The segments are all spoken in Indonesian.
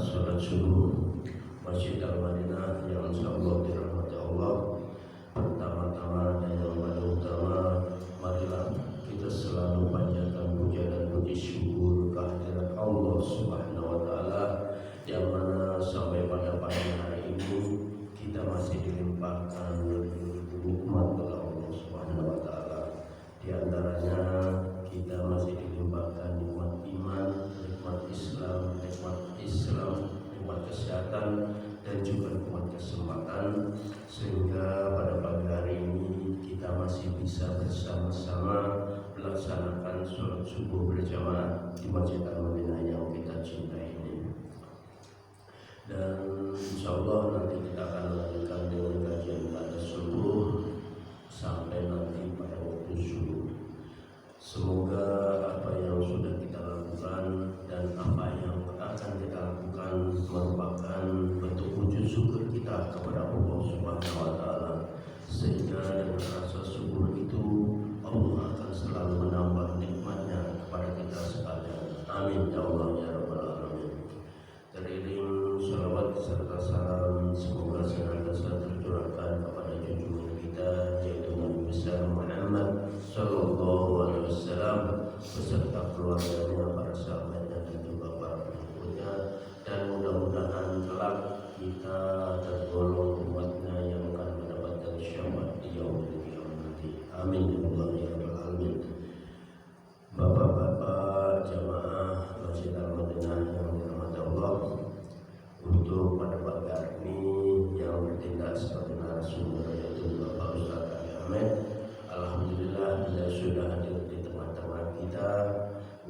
sholat subuh Masjid Al-Madinah yang insyaallah dirahmati Allah. Pertama-tama dan yang paling utama, marilah kita selalu panjatkan puja dan puji syukur kehadirat Allah Subhanahu wa taala, yang mana sampai pada pagi hari ini kita masih dilimpahkan nikmat oleh Allah Subhanahu wa taala. Di antaranya kita masih dilimpahkan nikmat iman, nikmat Islam, nikmat kesehatan, dan juga nikmat kesempatan, sehingga pada pagi hari ini kita masih bisa bersama-sama melaksanakan sholat subuh berjamaah di Masjid Al-Madinah yang kita cintai ini. Dan insyaallah nanti kita akan melanjutkan dengan kajian pada subuh sampai nanti pada waktu subuh. Semoga apa yang sudah kita lakukan dan apa yang akan kita lakukan merupakan bentuk wujud syukur kita kepada Allah Subhanahu wa taala, sehingga dengan rasa syukur itu Allah akan selalu menambah nikmatnya kepada kita sekalian. Amin ya Allah ya rabbal alamin. Teriring shalawat serta salam semoga senantiasa tercurahkan kepada junjungan kita, yaitu Nabi besar Muhammad sallallahu alaihi wasallam beserta keluarganya, para sahabatnya, dan juga para pengikutnya, dan mudah-mudahan kelak kita tergolong umatnya yang akan mendapatkan syafaat di yaumul qiyamah nanti. Amin ya Allah ya rabbal alamin. Bapak-bapak jamaah Masjid Al-Madinah yang dirahmati Allah, untuk pada pagi hari ini yang bertindak sebagai narasumber yaitu Bapak Ustaz Ali Ahmed. Alhamdulillah beliau sudah hadir di tengah-tengah kita,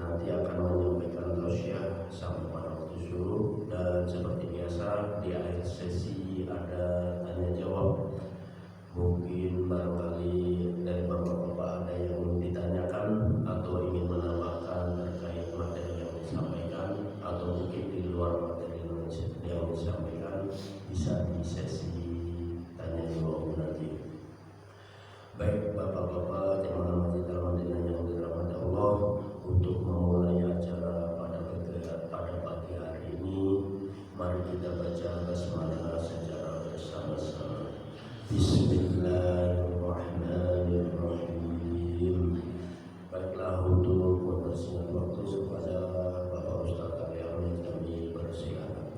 nanti akan menyampaikan tausiah sampai pada waktu subuh, dan seperti biasa di akhir sesi ada tanya jawab. Mungkin barangkali dari bapak-bapak ada yang ingin ditanyakan atau ingin menambahkan terkait materi yang disampaikan, atau mungkin di luar materi yang disampaikan, bisa di sesi tanya jawab nanti. Baik bapak-bapak jemaah Masjid Al-Madinah yang dirahmati Allah, untuk memulai acara pada pagi hari ini, mari kita baca basmalah secara bersama-sama. Bismillahirrahmanirrahim. Baiklah, untuk mempersingkat waktu kepada Bapak Ustaz Ali Ahmed kami persilakan.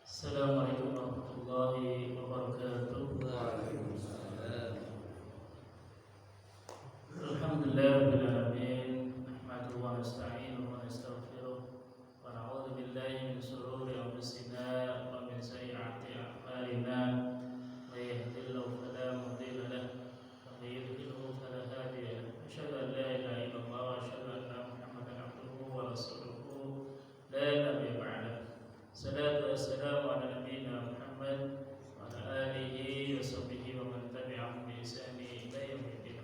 Assalamualaikum warahmatullahi wabarakatuh. Alhamdulillahirabbil alamin, nahmaduhu wa nasta'inuhu wa nastaghfiruh wa na'udzu billahi min shururi anfusina wa min sayyiati a'malina. May yahdihillahu fala mudilla lahu wa may yudlilhu fala hadiya lahu. Asyhadu an la ilaha illallah wa asyhadu anna Muhammadan abduhu wa rasuluhu la nabiyya ba'dahu. Salatu wassalamu ala nabiyyina Muhammad wa ala alihi wa sahbihi wa man tabi'ahum bi ihsani ila yaumil din.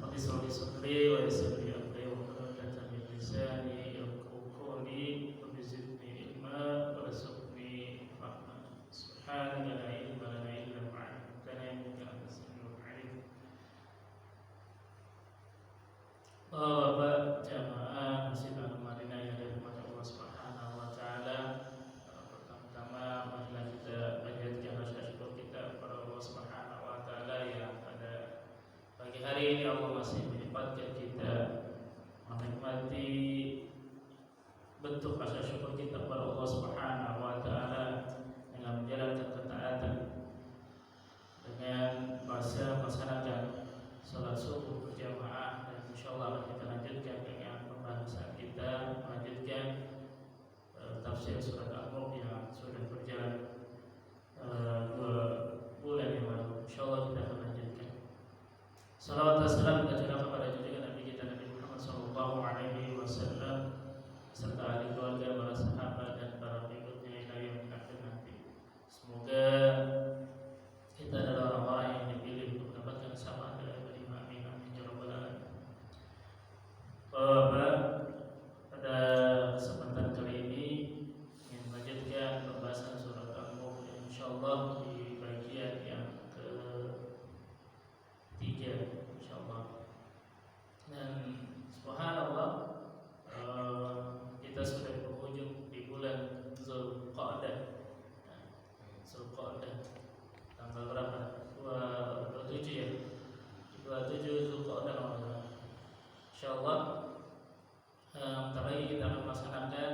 Rabbi shrah li sadri wa yassir li amri wa hlul 'uqdatam min lisani yafqahu qawli. Rabbi zidni ilma warzuqni fahma. Subhanaka la ilma lana illa ma 'allamtana innaka antas samiul 'alim. Bapak jamaah Masjid Al-Madinah yang dirahmati Allah Subhanahu wa taala, pertama-tama marilah kita panjatkan rasa syukur kita kepada Allah Subhanahu wa taala yang pada pagi hari ini Allah masih menyempatkan kita menikmati bentuk rasa syukur kita kepada Allah Subhanahu wa taala dengan menjalankan ketaatan, dengan melaksanakan salat subuh berjamaah, dan insyaallah kita lanjutkan dengan pembahasan kita, melanjutkan tafsir surat Al-Mulk yang sudah berjalan 2 bulan yang lalu. Insyaallah kita akan lanjutkan. Salawat dan salam kita curahkan kepada junjungan Nabi kita Nabi Muhammad sallallahu alaihi wasallam serta ahli keluarga, para sahabat, dan para pengikutnya hingga yaumil akhir nanti. Semoga kita adalah orang-orang yang dipilih untuk mendapatkan syafaat dari Nabi. Amin amin ya rabbal alamin. Bapak, pada kesempatan kali ini ingin Zulqa'dah. Zulqa'dah tanggal berapa? 27 ya. 27 Zulqa'dah insyaallah. Bentar lagi kita akan melaksanakan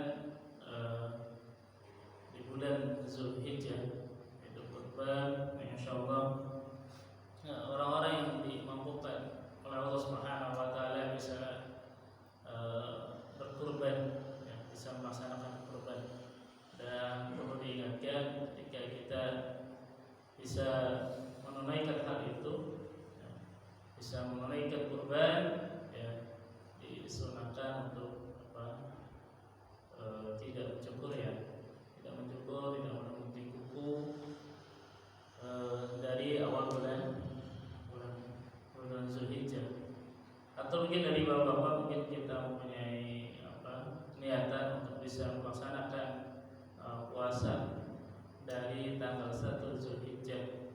di bulan Zulhijjah itu kurban, insyaallah. Orang-orang yang dimampukan oleh Allah Subhanahu wa taala bisa berkurban, ya, bisa melaksanakan kurban. Dan perlu diingatkan ketika kita bisa menunaikan hal itu, ya, bisa menunaikan kurban, ya, disunahkan untuk tidak mencukur, ya, tidak mencukur, tidak menutupi kuku dari awal bulan Zulhijjah. Atau mungkin dari bapak-bapak mungkin kita mempunyai niatan untuk bisa melaksanakan puasa dari tanggal 1 Zulhijjah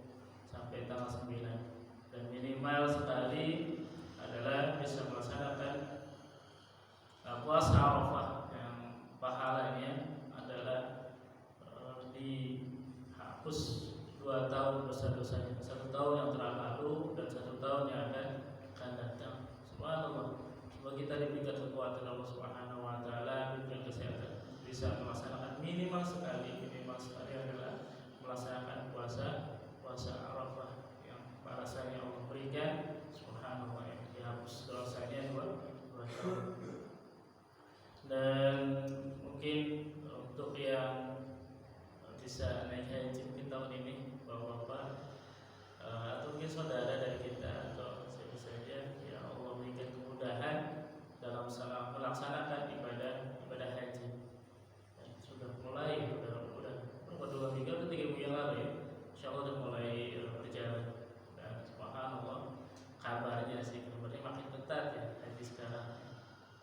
sampai tanggal 9, dan minimal sekali adalah bisa melaksanakan puasa Arafah yang pahalanya adalah dihapus 2 tahun dosa-dosanya, 1 tahun yang telah lalu dan 1 tahun yang akan datang. Subhanallah. Semoga kita diberikan kekuatan Allah Subhanahu wa taala, diberikan kesehatan, bisa melaksanakan minimal sekali adalah melaksanakan puasa Arafah yang balasannya Allah berikan Subhanahu wa taala, dihapus dosanya 2 tahun. Dan mungkin untuk yang bisa naik haji mungkin tahun ini bapak-bapak atau mungkin saudara dari kita atau siapa saja, ya Allah berikan kemudahan dalam melaksanakan ibadah haji. Dan sudah mulai berapa 2 minggu atau 3 minggu yang lalu, ya, insyaallah sudah mulai berjalan. Dan subhanallah kabarnya makin ketat, ya, haji sekarang.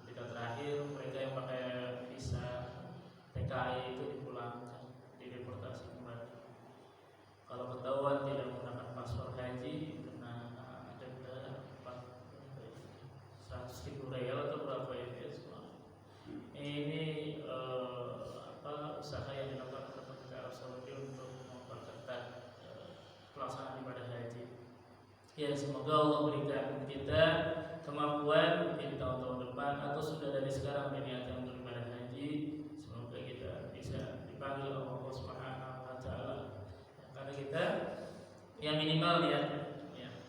Ketika terakhir mereka yang pakai visa TKI itu dipulangkan, dideportasi kembali. Kalau ketahuan tidak menggunakan paspor haji, kena denda 100.000 real atau berapa ya, ini usaha yang dilakukan oleh pemerintah Arab Saudi untuk memperketat pelaksanaan ibadah haji. Ya, semoga Allah berikan kita kemampuan mungkin tahun-tahun depan atau sudah dari sekarang berniatkan untuk ibadah haji. Semoga kita bisa dipanggil oleh Allah Subhanahu wa taala. Karena kita yang minimal ya,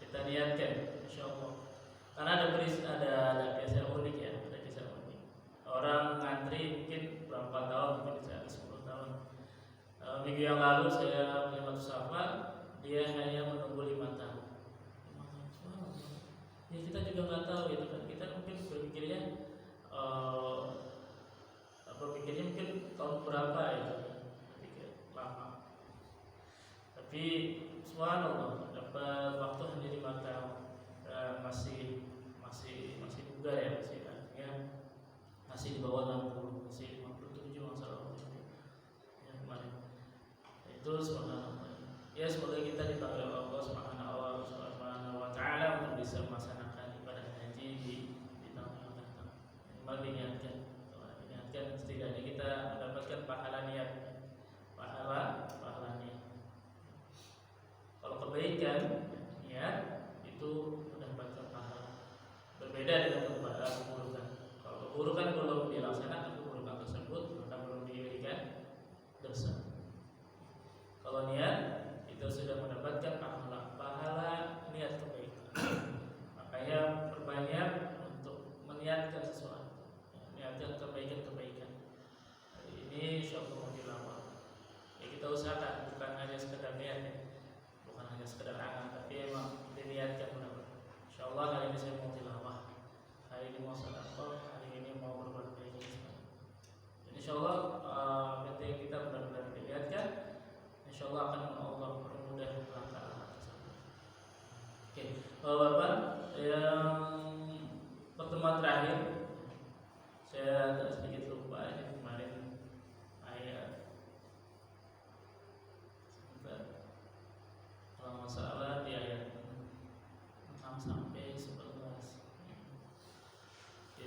kita niatkan insyaallah. Karena ada kisah unik, ya, ada kisah unik. Orang ngantri mungkin berapa tahun, mungkin bisa 10 tahun. Minggu yang lalu saya melihat Safar, dia hanya menunggu 5 tahun. Ya, kita juga nggak tahu itu kan, kita mungkin berpikirnya mungkin tahun berapa itu, pikir lama. Tapi subhanallah dapat waktu hanya 5 tahun dan masih bugar, ya, masih di bawah 60, masih 57 masalah ya, kemarin. Itu subhanallah. Ya, semoga kita dipanggil Allah Subhanahu wa taala untuk bisa melaksanakan ibadah haji di tahun yang datang. Mari niatkan setidaknya kita mendapatkan pahala niat. Kalau kebaikan niat itu mendapatkan pahala. Berbeda dengan keburukan. Kalau keburukan belum dilaksanakan keburukan tersebut, maka belum diberikan dosa. Kalau niat itu sudah mendapatkan pahala niat kebaikan. Makanya perbanyak untuk meniatkan sesuatu, niatkan kebaikan. Hari ini insyaallah mau tilawah. Ya, kita usahakan bukan hanya sekedar niat, ya, bukan hanya sekedar angan, tapi memang diniatkan benar-benar. Insyaallah hari ini saya mau tilawah, hari ini mau sedekah, hari ini mau berbuat baik. Dan insyaallah ketika kita benar-benar diniatkan, insyaallah akan Allah permudah langkah tersebut. Oke, Bapak, yang pertemuan terakhir saya agak sedikit lupa ini kemarin ayat kalau masalah di ayat 6 sampai 11. Oke.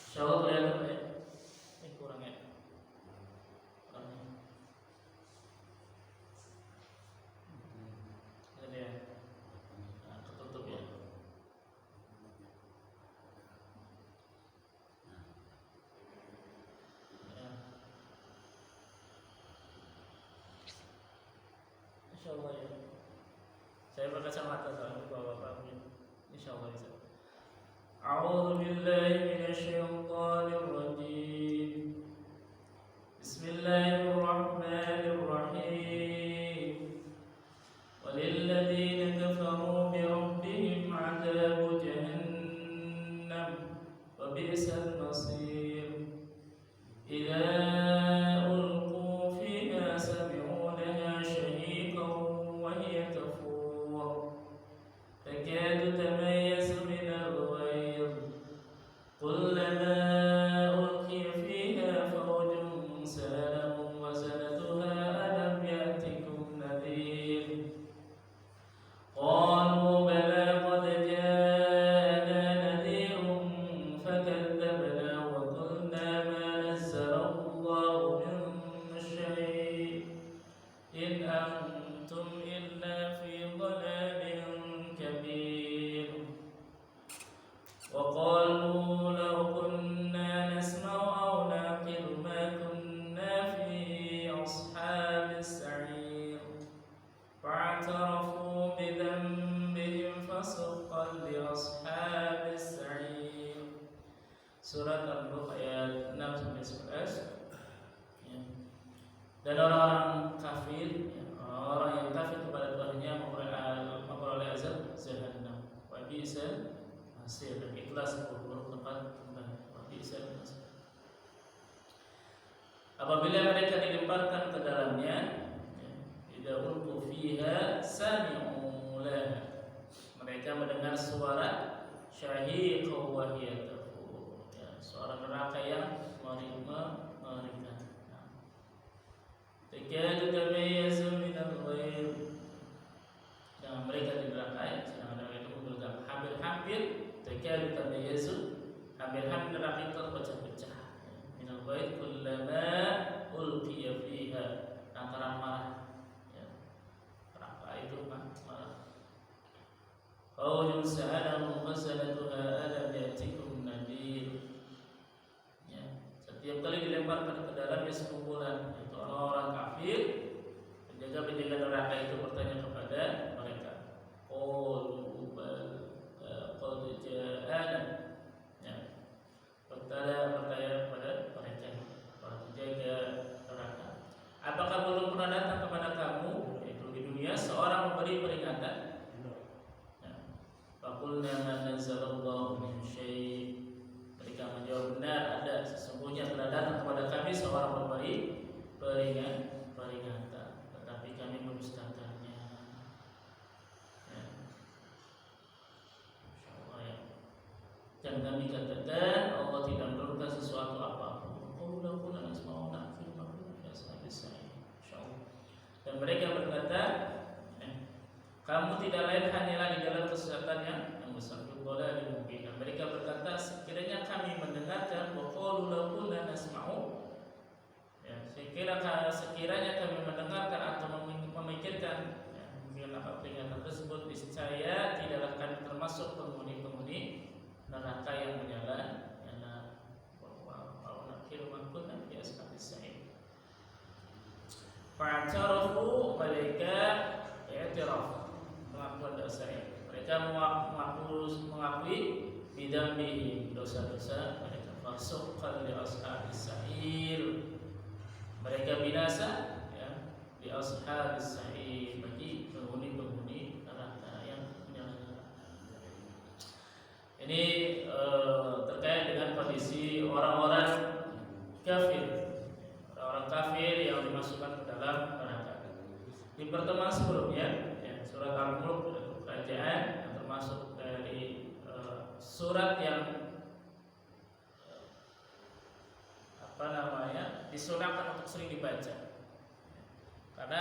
Insyaallah kelihatan, ya. Kurang, ya. Insyaallah ya. Saya berkacamata soalnya bapak-bapak. Insyaallah bisa. A'udzu billahi minasyaitonir rajim. Bismillahirrahmanirrahim. Walilladzina kafaru bi rabbihim 'adzabu jahannam wa bi'sal masir. Idza ulqu fiha sami'u laha shahiqan wa hiya tafur. Takadu tamayyazu min al-ghayz. Kullama ulqiya fiha fawjun sa'alahum wazanatuha alam ya'tikum nadhir. Qalu bala qad ja'ana nadhirun fakadzabna wa qulna ma nazzala Allahu min syai' in antum illa fi dhalalin kabir. Wa qalu law kunna nasma'u aw naqilu ma kunna fi ashabis sa'ir. Fa'tarafu bi dhanbihim fasuqqan li ashabis sa'ir. Surat Al-Mulk ayat 6 sampai 11. Ya. Dan orang-orang kafir, ya, orang yang kafir kepada Tuhannya memperoleh azab jahannam. Wa bi'sal masir, dan itulah seburuk tempat kembali. Wa bi'sal masir. Apabila mereka dilemparkan ke dalamnya, ya, idza ulqu fiha sami'u laha. Mereka mendengar suara syahiqa wa hiya tafur. Ya, suara neraka yang mengerikan. Takadu tamayyazu min al-ghayz. Dan mereka di neraka sedang ada itu bergerak hampir-hampir takadu tamayyazu, hampir-hampir neraka itu terpecah-pecah. Min al-ghayz kullama ulqiya fiha, antara marah. Ya. Neraka itu marah. Qawlun sa'alahum khazanatuha alam ya'tikum nadhir. Ya, setiap kali dilemparkan ke dalamnya sekumpulan, itu orang-orang kafir, penjaga-penjaga neraka itu bertanya kepada mereka, qalu bal qad ja'ana. Ya, bertanya kepada mereka, para penjaga neraka, apakah belum pernah datang kepada kamu, yaitu di dunia, seorang memberi peringatan? Faqulna ma nazzalallahu min syai'. Mereka menjawab, benar, ada, sesungguhnya telah datang kepada kami seorang pemberi peringatan, tetapi kami mendustakannya. Ya. Insyaallah ya. Dan kami katakan Allah tidak menurunkan sesuatu apapun. Qul kunna nasma'u na'qil ma kunna fi ashabis sa'ir. Insyaallah. Dan mereka berkata, kamu tidak lain hanyalah di dalam kesesatan yang besar, di mungkin. Dan mereka berkata, sekiranya kami mendengarkan, wa qalu law kunna nasma'u, ya, sekiranya kami mendengarkan atau memikirkan, ya, mungkin apa peringatan tersebut, niscaya tidaklah kami termasuk penghuni neraka yang menyala. Wa nakiru ma kunna fi ashabis sa'ir. Fa'tarafu, mereka i'tiraf, pengakuan dosa. Mereka mengakui bidambihi, dosa-dosa mereka. Fasuqqan li ashabis sa'ir, mereka binasa, ya, di ashabis sa'ir, bagi penghuni neraka yang menyala. Ini terkait dengan kondisi orang-orang kafir, orang-orang kafir yang dimasukkan ke dalam neraka. Di pertemuan sebelumnya, surat Al-Mulk, kerajaan yang termasuk dari surat yang disunahkan untuk sering dibaca. Karena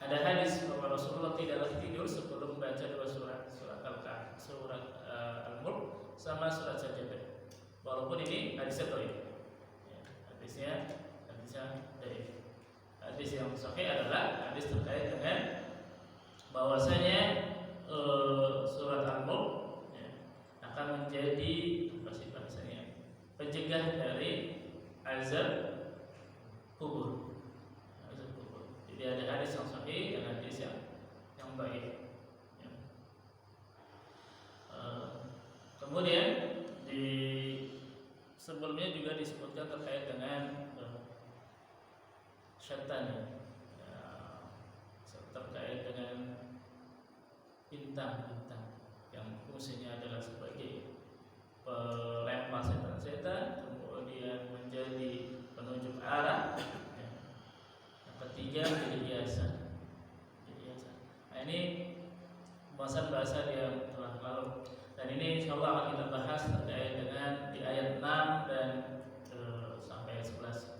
ada hadis bahwa Rasulullah tidaklah tidur sebelum membaca dua surat Al-Mulk sama surat Sajdah. Walaupun ini hadisnya dhaif. Hadisnya dhaif. Hadis yang sahih adalah hadis terkait dengan bahwasanya surat Al-Mulk, ya, akan menjadi pencegah dari azab kubur. Jadi ada hadis yang sahih dan hadis juga disebutkan terkait dengan syaitan, ya, terkait dengan bintang-bintang yang fungsinya adalah sebagai pelempar setan-setan, kemudian menjadi penunjuk arah. Ya. Yang ketiga menjadi hiasan. Nah, ini pembahasan bahasa yang telah lalu, dan ini insyaallah akan kita bahas terkait dengan di ayat 6 dan sampai ayat 11.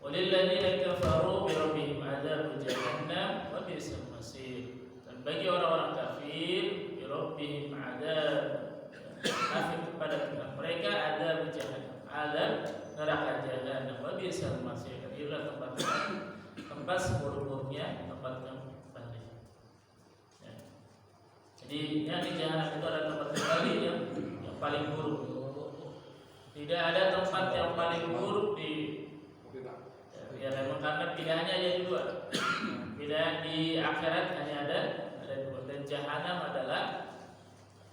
Walilladzina kafaru bi rabbihim adzabun jahannam wa bi'sal masir. Dan bagi orang-orang kafir bi rabbihim adzab, kafir kepada Tuhan mereka adzab jahannam, adzab neraka jahannam, wa bi'sal masir. Dan itulah tempat seburuk-buruknya tempat kembali. Ya. Jadi yang di jahannam itu adalah tempat kembali yang paling buruk. Tidak ada tempat yang paling buruk di ya, memang karena pilihannya ada dua. Pilihan di akhirat hanya ada dua, dan jahanam adalah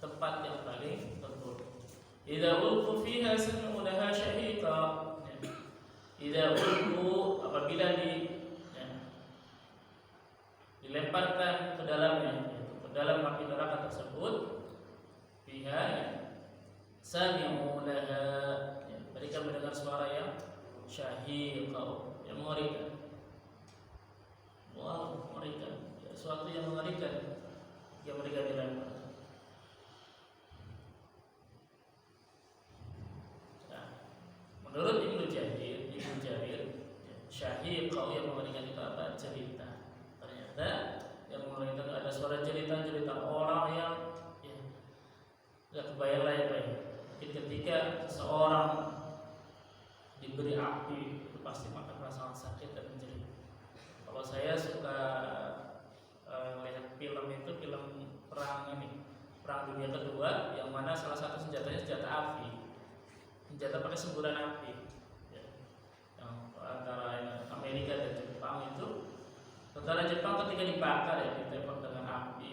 tempat yang paling terburuk. Idza ulqu fiha sami'u laha syahiqa. Idza ulqu, apabila dilemparkan ke dalamnya, ke dalam api neraka tersebut, fiha sami'u laha, mereka mendengar suara yang syahiqa, yang mengerikan. Wow, mengerikan. Ya, suatu yang mengerikan yang mereka dilempar. Nah, menurut Ibnu Jarir, syahiqa yang mengerikan itu apa? Cerita. Ternyata yang mengerikan ada suara cerita orang yang nggak kebayang lah ya, Pak. Mungkin ketika seseorang diberi api itu pasti akan merasa sakit dan menjerit. Kalau saya suka lihat film itu, film perang dunia kedua, yang mana salah satu senjatanya senjata api, senjata pakai semburan api, ya. Yang antara Amerika dan Jepang itu, tentara Jepang ketika dibakar ya, ditembak dengan api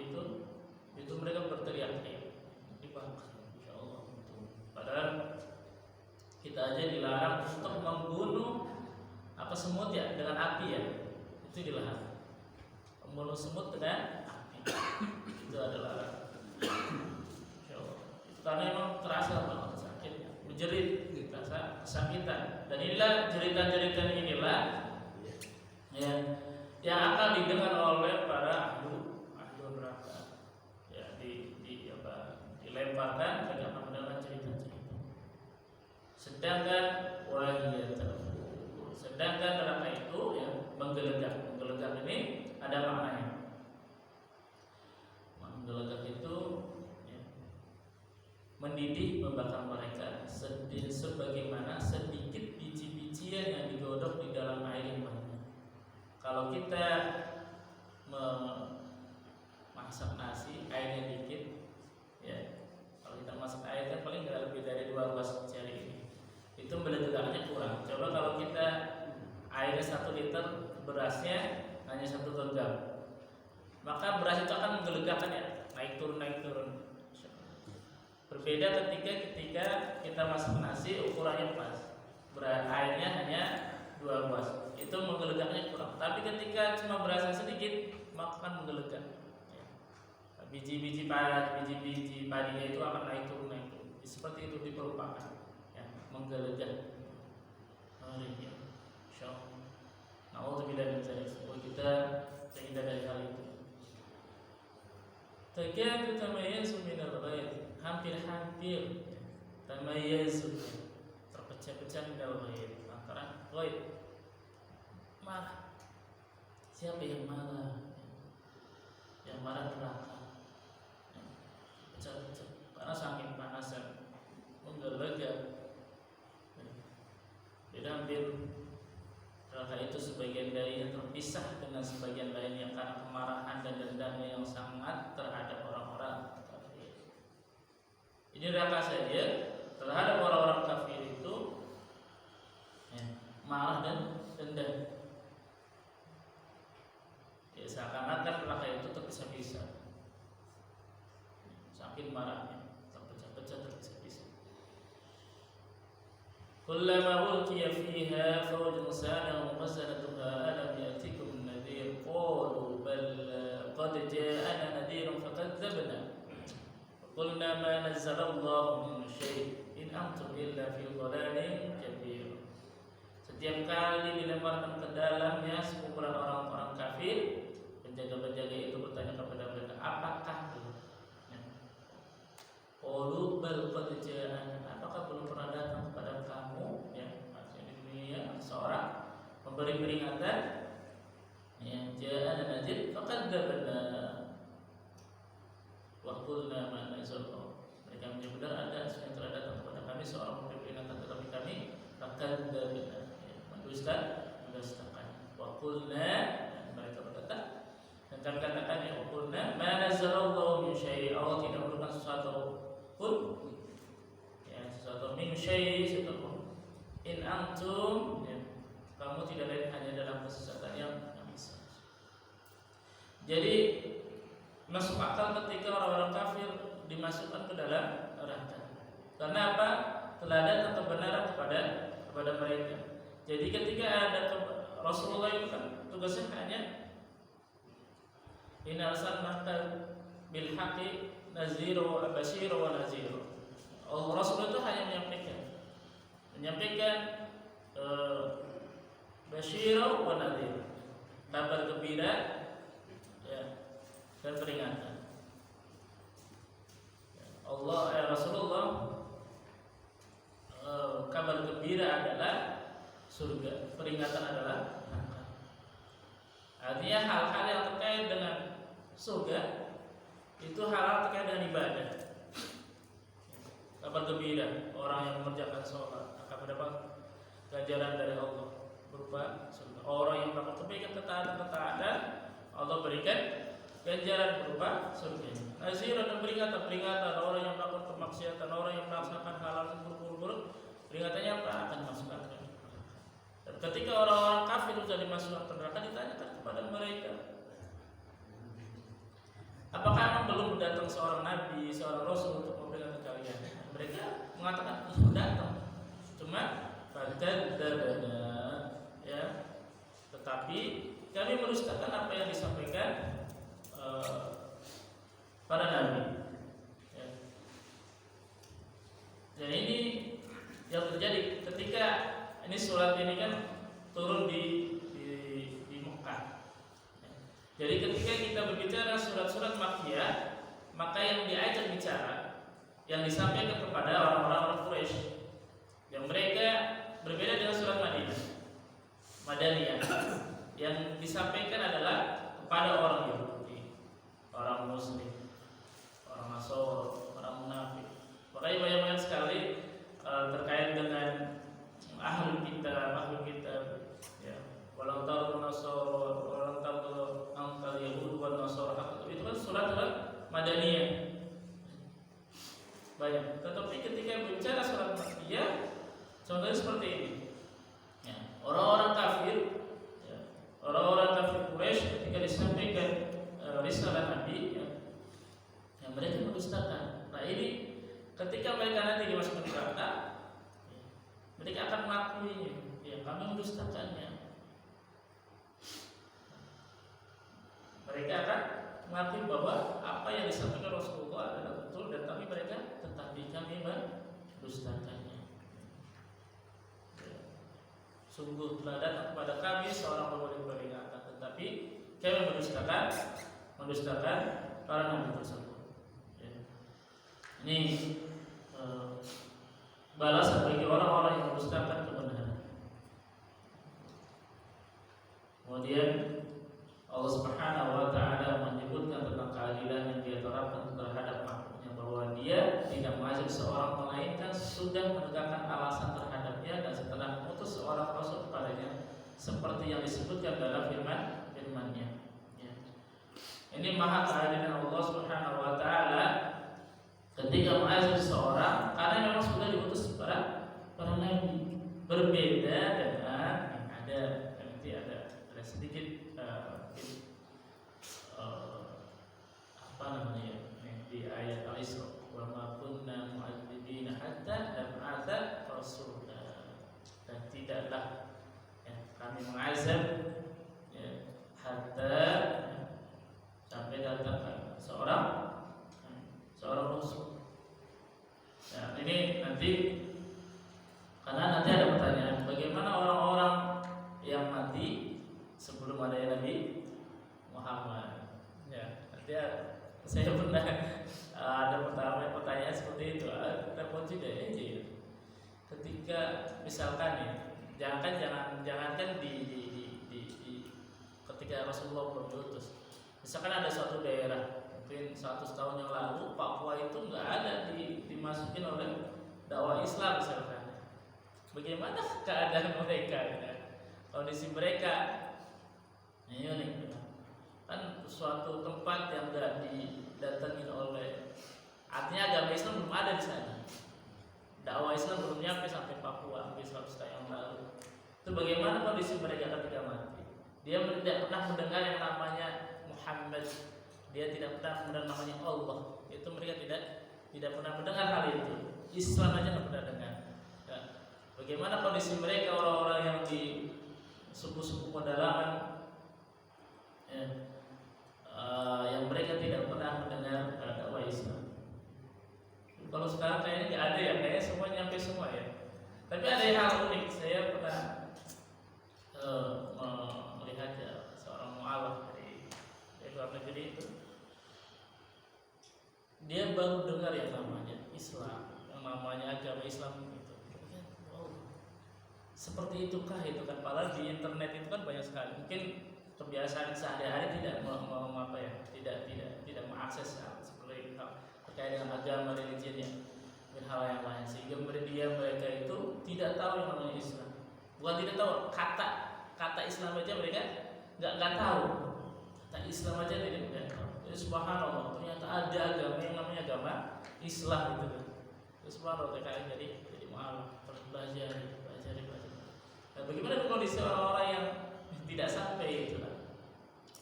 itu mereka berteriak-teriak, dibakar, insya Allah. Padahal kita aja dilarang untuk membunuh semut ya dengan api ya, itu dilarang. Membunuh semut dengan api itu adalah karena memang terasa banget sakitnya, menjerit, terasa kesakitan. Dan inilah jeritan-jeritan inilah ya, yang akan didengar oleh para ahlu neraka. Ya, dilemparkan dan akan mendengar cerita-cerita. Sedangkan neraka itu ya menggelegak. Menggelegak ini ada maknanya. Menggelegak itu ya, mendidih, membakar mereka sebagaimana sedikit biji-bijian yang digodok di dalam air yang banyak. Kalau kita memasak nasi, airnya dikit, ya. Kalau kita masak air kan paling nggak lebih dari 2 ruas jari ini. Itu meledaknya kurang. Coba kalau kita airnya 1 liter, berasnya hanya 1 genggam, maka beras itu akan menggelegakkan ya, naik turun. Berbeda ketika kita masak nasi, ukurannya pas, airnya hanya 2 ruas, itu menggelegaknya kurang. Tapi ketika cuma berasnya sedikit, maka akan menggelegak. Ya. Biji-biji padinya itu akan naik turun. Seperti itu diperumpakan, ya, menggelegak. Ya. Insyaallah. Nauzubillah min dzalik. Semoga kita terhindar dari hal itu. Takadu tamayyazu minal ghaib, hampir tamayyazu, terpecah-pecah minal ghaib, antara ghaib, marah. Siapa yang marah? Yang marah neraka. Pecah-pecah karena saking panasnya, menggelegak. Hampir neraka itu sebagian darinya terpisah dengan sebagian lainnya karena kemarahan dan dendamnya yang sangat terhadap orang-orang kafir. Ini neraka saja terhadap orang-orang kafir itu ya, marah dan dendam. Ya, seakan-akan neraka itu terpisah-pisah. Saking marahnya, terpecah-pecah, terpisah-pisah. Kullama ulqiya fiha fawjun sa'alahum khazanatuha alam ya'tikum nadhir qalu bal qad ja'ana nadhirun fakadzabna qulna ma nazzala Allahu min syai' in antum illa fi dhalalin kabir. Setiap kali dilemparkan ke dalamnya sekumpulan orang-orang kafir, penjaga-penjaga itu bertanya kepada mereka, apakah belum? Qalu bal qad ja'ana, apakah belum pernah datang kepada kamu, ya, maksudnya di dunia seorang memberi peringatan, ya, ja'ana nadhir fakadzabna wa qulna ma nazzala. Mereka menyebut ada yang telah datang kepada kami seorang memberi peringatan, tetapi kami fakadzabna, mendustakan. Wa qulna, mereka berkata, dan kami katakan, ya, wa qulna ma nazzalallahu min syai', Allah tidak menurunkan sesuatu pun, ya, sesuatu min syai', sesuatu pun, in antum, ya, kamu tidak lain hanya dalam kesesatan yang besar. Jadi masuk akal ketika orang-orang kafir dimasukkan ke dalam neraka. Karena apa? Telah datang kebenaran kepada mereka. Jadi ketika ada Rasulullah itu kan tugasnya hanya inna arsalnaka bil haqqi nazira wa basyira wa nazira. Rasul itu hanya menyampaikan basyira wa nazira, kabar gembira, ya, dan peringatan. Rasulullah kabar gembira adalah surga, peringatan adalah neraka. Artinya hal-hal yang terkait dengan surga itu hal-hal terkait dengan ibadah. Kabar gembira, orang yang mengerjakan sholat akan mendapat ganjaran dari Allah berupa surga. Orang yang melakukan ketaatan, Allah berikan ganjaran berupa surga. Nazirun, dan peringatan orang yang melakukan kemaksiatan, orang yang melaksanakan hal-hal yang buruk, peringatannya apa? Akan dimasukkan ke neraka. Dan ketika orang-orang kafir sudah dimasukkan ke neraka, ditanyakan kepada mereka, apakah memang belum datang seorang nabi, seorang rasul untuk memperingatkan kalian? Mereka mengatakan sudah datang, cuma fakadzabna, ya, tetapi kami mendustakan apa yang disampaikan para nabi, ya. Dan ini yang terjadi ketika ini surat ini kan turun di Mekah. Jadi ketika kita berbicara surat-surat Makkiyah, maka yang diajak bicara, yang disampaikan kepada orang-orang Quraisy, yang mereka berbeda dengan surat Madaniyah. Yang disampaikan adalah kepada orang Yahudi, orang Muslim, orang Nasrani, orang munafik. Makanya banyak sekali terkait dengan ahlul kitab, ya. Walau tahu Nasr, walau tahu angkal Yahud wan Nasr, itu kan surat Madaniyah. Banyak. Tetapi ketika bicara surat Makkiyah, contohnya seperti ini. Ya, orang-orang kafir, ya, orang-orang kafir Quraisy ketika disampaikan risalah Nabi, ya, yang mereka mendustakan. Nah ini ketika mereka nanti dimasukkan ke neraka, ya, mereka akan mengakuinya. Ya, kami mendustakannya. Mereka akan mengakui bahwa apa yang disampaikan Rasulullah adalah betul, dan tapi mereka kami mendustakannya. Sungguh telah datang kepada kami seorang pemberi peringatan, tetapi kami mendustakan para nabi tersebut. Ya. Ini balasan bagi orang-orang yang mendustakan kebenaran. Kemudian Allah Subhanahu wa taala menyebutkan tentang keadilan yang dia terapkan terhadap makhluknya, bahwa dia tidak mengajak seorang melainkan sudah menegakkan alasan terhadapnya, dan setelah mengutus seorang rasul kepadanya, seperti yang disebutkan dalam firman-Nya. Ya. Ini maha keadilan Allah Subhanahu wa taala ketika mengajak seseorang, karena memang sudah diutus para nabi. Berbeda dengan yang ada nanti ada sedikit di ayat Al-Isra, wa ma kunna mu'adzibina hatta nab'atha rasula. adalah kami mengazab hatta sampai datang seorang rasul. Nah, ini nanti karena nanti ada pertanyaan, bagaimana orang-orang yang mati sebelum adanya Nabi Muhammad? Ya, nanti saya pernah ada pertanyaan seperti itu. Telepon juga ya. Ketika misalkan jangankan di ketika Rasulullah belum diutus, misalkan ada suatu daerah mungkin 100 tahun yang lalu Papua itu nggak ada dimasukin oleh dakwah Islam misalkan, bagaimana keadaan mereka kondisi mereka ini kan suatu tempat yang nggak didatengin oleh, artinya agama Islam belum ada di sana, dakwah Islam belum nyampe sampai Papua mungkin 100 tahun yang lalu. Itu bagaimana kondisi mereka ketika mati? Dia tidak pernah mendengar yang namanya Muhammad, dia tidak pernah mendengar namanya Allah. Itu mereka tidak pernah mendengar hal itu. Islam aja tidak pernah dengar. Ya. Bagaimana kondisi mereka orang-orang yang di suku-suku pedalaman, yang mereka tidak pernah mendengar dakwah Islam. Kalau sekarang kayaknya nggak ada ya, kayaknya semua nyampe semua ya. Tapi ada yang hal unik, saya pernah melihat seorang mu'alaf dari luar negeri itu, dia baru dengar yang namanya Islam, yang namanya agama Islam itu. Wow, seperti itukah itu kan? Padahal di internet itu kan banyak sekali. Mungkin kebiasaan sehari-hari tidak tidak mengakses seperti terkait dengan agama religinya dan hal yang lain, sehingga mereka itu tidak tahu yang namanya Islam. Bukan tidak tahu, kata Islam aja mereka nggak tahu. Kata Islam aja mereka nggak tahu. Jadi subhanallah, ternyata ada agama yang namanya agama Islam itu kan. Terus subhanallah jadi mu'alaf, terus belajar. Nah, bagaimana kondisi orang-orang yang tidak sampai itu kan?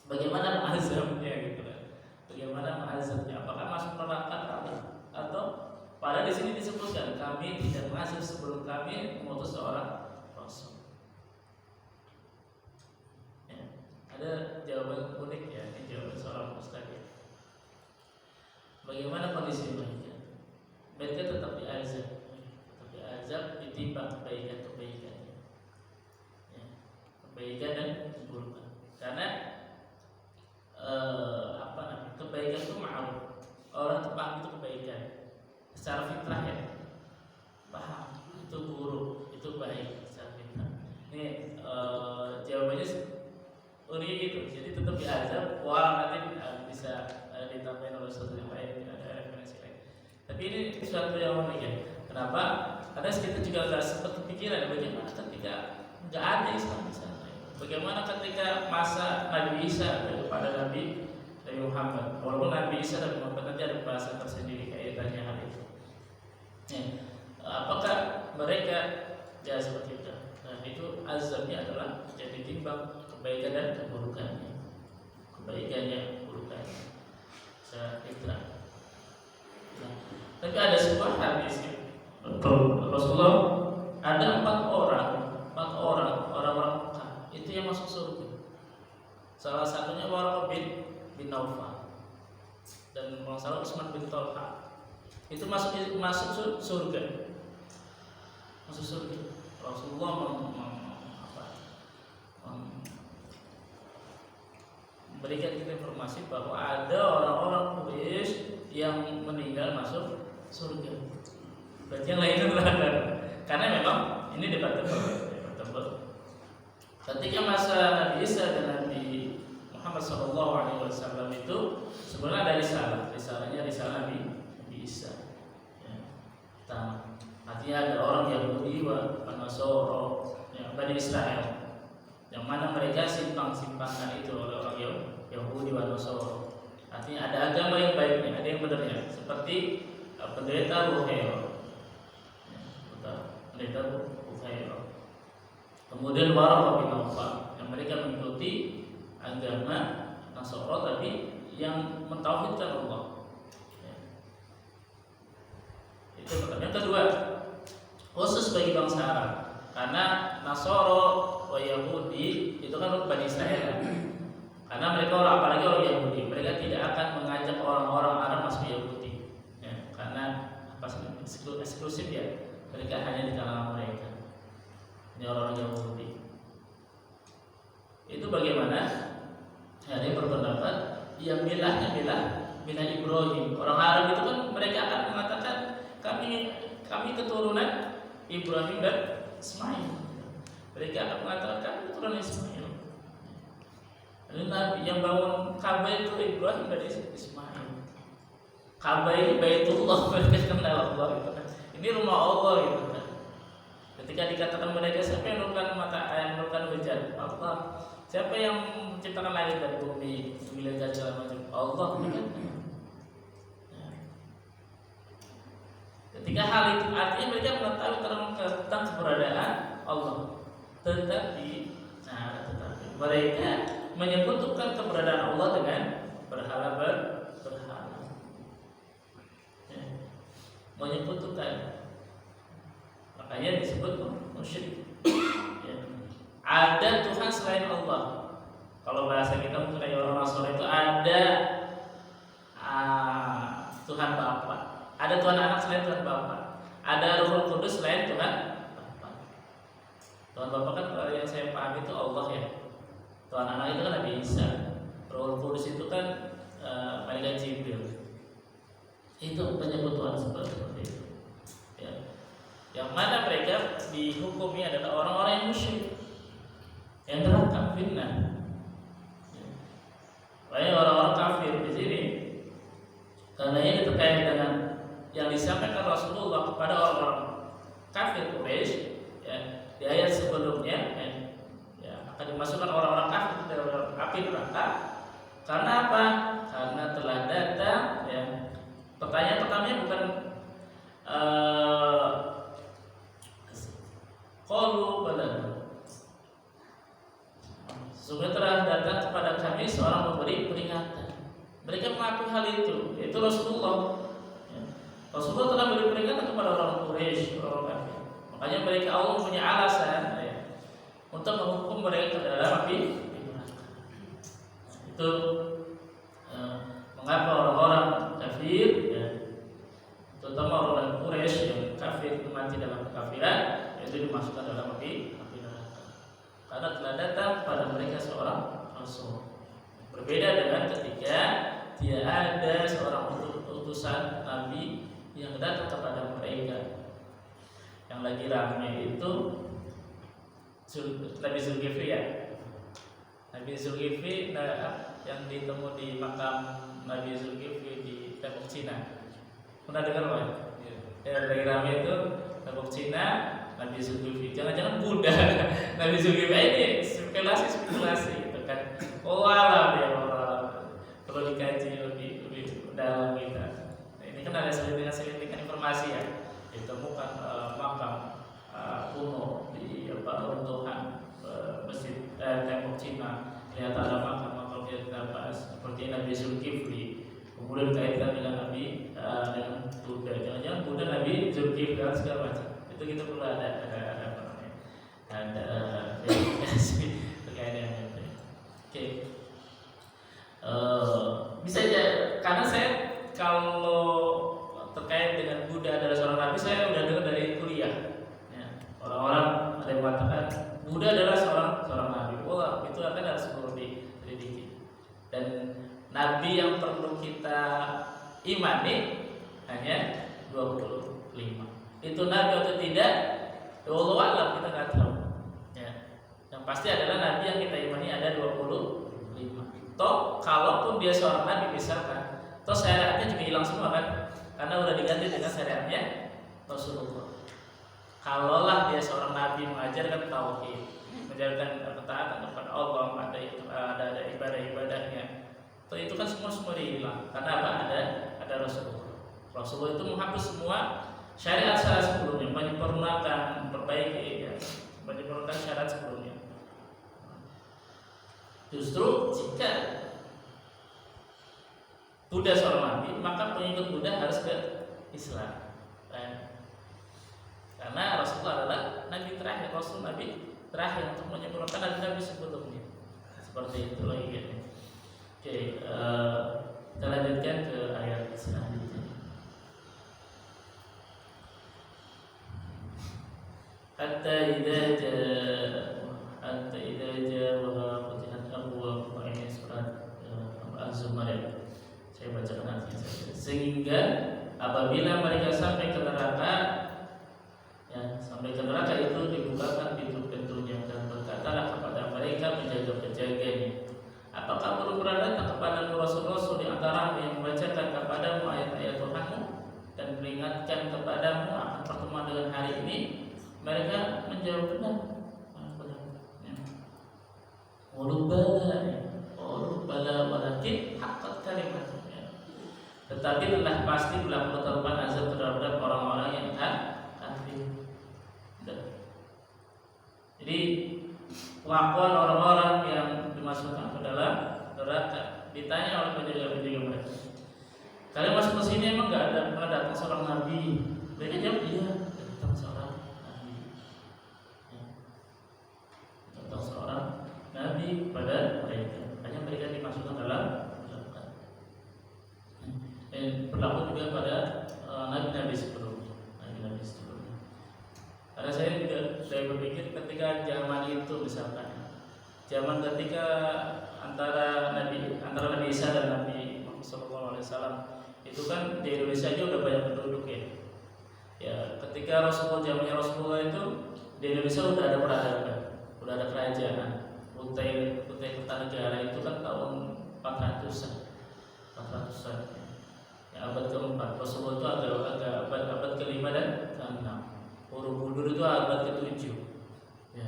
Bagaimana mengazabnya gitu kan? Bagaimana mengazabnya? Apakah masuk neraka atau pada di sini disebutkan kami tidak mengazab sebelum kami mengutus seorang rasul. Ya, ada jawaban unik ya, ini jawaban seorang ustaz ya. Bagaimana kondisi mereka? Mereka tetap diazab, ditimbang kebaikan-kebaikannya, ya, kebaikan dan keburukan. Karena kebaikan itu ma'ruf, orang itu paham itu kebaikan secara fitrah ya, paham itu buruk, itu baik secara fitrah. Ini jawabannya unik gitu, jadi tetap diazab. Wah, nanti bisa ditambahin oleh sesuatu yang lain, ada referensi lain. Tapi ini sesuatu yang unik ya. Kenapa? Karena kita juga nggak sempat kepikiran bagaimana ketika nggak ada Islam di sana. Bagaimana ketika masa Nabi Isa kepada Nabi Muhammad. Walaupun Nabi Isa dan Muhammad nanti ada bahasa tersendiri kaitannya hal itu. Apakah mereka ya seperti itu? Nah, itu azabnya adalah jadi timbang kebaikan dan keburukannya. Kebaikannya, keburukannya. Fitrah. Nah, tapi ada sebuah hadis Rasulullah, ada 4 orang Mekah itu yang masuk surga. Salah satunya Waraqah bin Naufal dan kalau salah Utsman bin Talha. Itu masuk surga. Masuk surga. Rasulullah memberikan kita informasi bahwa ada orang-orang Quraisy yang meninggal masuk surga. Berarti yang lainnya adalah karena memang ini debatable. Ketika masa Nabi Isa dan Nabi Muhammad SAW itu sebenarnya ada risalahnya risalah Nabi Isa. Ya, pertama, artinya ada orang Yahudi wa Nasoro, ya, Bani Israel, yang mana mereka simpang-simpangan itu oleh orang Yahudi wa Nasoro. Artinya ada agama yang baiknya, ada yang benarnya, seperti pendeta Buhairah. Pendeta Buhairah. Kemudian Waraqah bin Naufal, yang mereka mengikuti agama Nasara tapi yang mentauhidkan Allah. Ya. Itu pertama. Yang kedua, khusus bagi bangsa Arab. karena Nasoro wa Yahudi itu kan Bani Israel. Karena mereka apalagi orang Yahudi, mereka tidak akan mengajak orang-orang Arab masuk Yahudi, ya, karena eksklusif ya, mereka hanya di kalangan mereka. Ini orang Yahudi. Itu bagaimana? Ya, dia berpendapat, ya milahnya milah Ibrahim. Orang Arab itu kan mereka akan mengatakan kami keturunan Ibrahim dan Ismail. Mereka akan mengatakan kami keturunan Ismail. Lalu Nabi yang bangun Ka'bah itu Ibrahim dan Ismail. Ka'bah ini Baitullah, mereka kenal Allah gitu kan. Ini rumah Allah gitu kan. Ketika dikatakan mereka siapa yang menurunkan menurunkan hujan? Allah. Siapa yang menciptakan langit dan bumi? Sembilan segala macam. Allah kan. Ketika hal itu artinya mereka mengetahui tentang keberadaan Allah, tetapi mereka menyebutkan keberadaan Allah dengan berhala. Ya. Menyebutkan, makanya disebut musyrik. Ya. Ada Tuhan selain Allah. Kalau bahasa kita mungkin orang Nasrani itu ada Tuhan Bapa. Ada Tuhan Anak selain Tuhan Bapa. Ada Ruhul Kudus selain Tuhan Bapa. Tuhan Bapa kan kalau yang saya pahami itu Allah ya. Tuhan Anak itu kan Nabi Isa. Ruhul Kudus itu kan malaikat Jibril. Itu penyebut Tuhan seperti itu. Ya. Yang mana mereka dihukumi adalah orang-orang yang musyrik, yang neraka finnar. Banyak orang-orang kafir di sini karena ini terkait dengan yang disampaikan Rasulullah kepada orang-orang kafir Quraisy, ya, di ayat sebelumnya, ya, akan dimasukkan orang-orang kafir ke dalam api neraka. Karena apa? Karena telah datang, ya. Pertanyaan pertamanya bukan qalu bala. Sesungguhnya telah datang kepada kami seorang pemberi peringatan. Mereka mengakui hal itu, yaitu Rasulullah. Rasulullah telah memberi peringatan kepada orang Quraisy, orang kafir. Makanya mereka Allah punya alasan, ya, untuk menghukum mereka ke dalam api neraka. Itu mengapa orang-orang kafir, ya, terutama orang Quraisy yang kafir mati dalam kekafiran, itu dimasukkan dalam api neraka. Karena telah datang pada mereka seorang Rasul. Berbeda dengan ketika dia ada seorang utusan Nabi yang datang kepada mereka. Yang lagi ramai itu Nabi Zulkifli ya. Nabi Zulkifli yang ditemu di makam Nabi Zulkifli di Tembok Cina. Pernah dengar Pak? Yang lagi ramai itu Tembok Cina, Nabi Zulkifli. Jangan-jangan Buddha. Nabi Zulkifli ini spekulasi gitu kan. Oh alam ya Allah. Perlu dikaji lebih dalam kita. Ini kan ada selintingan informasi ya, ditemukan makam kuno di runtuhan masjid Tembok Cina. Ternyata ada makam kita bahas seperti Nabi Zulkifli. Kemudian dikaitkan dengan Nabi dengan Buddha. Jangan-jangan Buddha Nabi Zulkifli dan segala macam. Itu kita perlu ada apa namanya? Ada terkait dengan itu. Oke. Bisa aja karena saya kalau terkait dengan Buddha adalah seorang nabi, saya udah dengar dari kuliah. Ya, orang-orang ada yang mengatakan Buddha adalah seorang nabi. Wah, itu akan harus perlu diselidiki. Dan nabi yang perlu kita imani hanya 25. Itu nabi atau tidak? Wallahu a'lam, kita nggak tahu. Ya. Yang pasti adalah nabi yang kita imani ada 25. Toh kalaupun dia seorang nabi misalkan, toh syariatnya juga hilang semua kan? Karena udah diganti dengan syariatnya Rasulullah. Kalaulah dia seorang nabi mengajarkan tauhid, mengajarkan ketaatan kepada Allah, ada ibadah-ibadahnya, toh itu kan semua hilang. Karena apa? Ada Rasulullah. Rasulullah itu menghapus semua syariat sebelumnya, menyempurnakan, memperbaiki, ya, menyempurnakan syariat sebelumnya. Justru jika Buddha seorang nabi, maka pengikut Buddha harus ke Islam. Karena Rasulullah adalah Nabi terakhir, Rasul Nabi terakhir untuk menyempurnakan Nabi sebelumnya. Seperti itu lagi ya. Oke, kita lanjutkan ke ayat selanjutnya. Hatta idza jaa futihat abwaab ini surat Az-Zumar ya. Saya bacakan artinya saja. Sehingga apabila mereka sampai ke neraka, ya, sampai ke neraka itu dibukakan pintu-pintunya dan berkatalah kepada mereka penjaga-penjaganya, apakah belum pernah datang kepadamu rasul-rasul di antaramu yang membacakan kepadamu ayat-ayat Tuhanmu dan memperingatkan kepadamu akan pertemuan dengan hari ini? Mereka menjawab benar. Bala walakin haqqat kalimatnya. Tetapi telah pasti berlaku ketetapan azab terhadap orang-orang yang kafir. Jadi pengakuan orang-orang yang dimasukkan ke dalam neraka, ditanya oleh penjaga-penjaga mereka, kalian masuk ke sini emang nggak datang seorang nabi? Mereka jawab iya, datang seorang nabi. Datang seorang nabi pada mereka, hanya mereka dimasukkan dalam neraka. Dan berlaku juga pada nabi-nabi sebelumnya. Karena saya berpikir ketika zaman itu misalkan, zaman ketika antara Nabi Isa dan Nabi Muhammad SAW itu kan di Indonesia aja udah banyak penduduk ya. Ya, ketika zamannya Rasulullah itu di Indonesia udah ada peradaban, udah ada kerajaan. Kutai Kertanegara itu kan tahun 400-an. Ya, abad ke-4. Rasulullah itu agak abad ke-5 dan ke-6. Borobudur itu abad ke-7. Ya.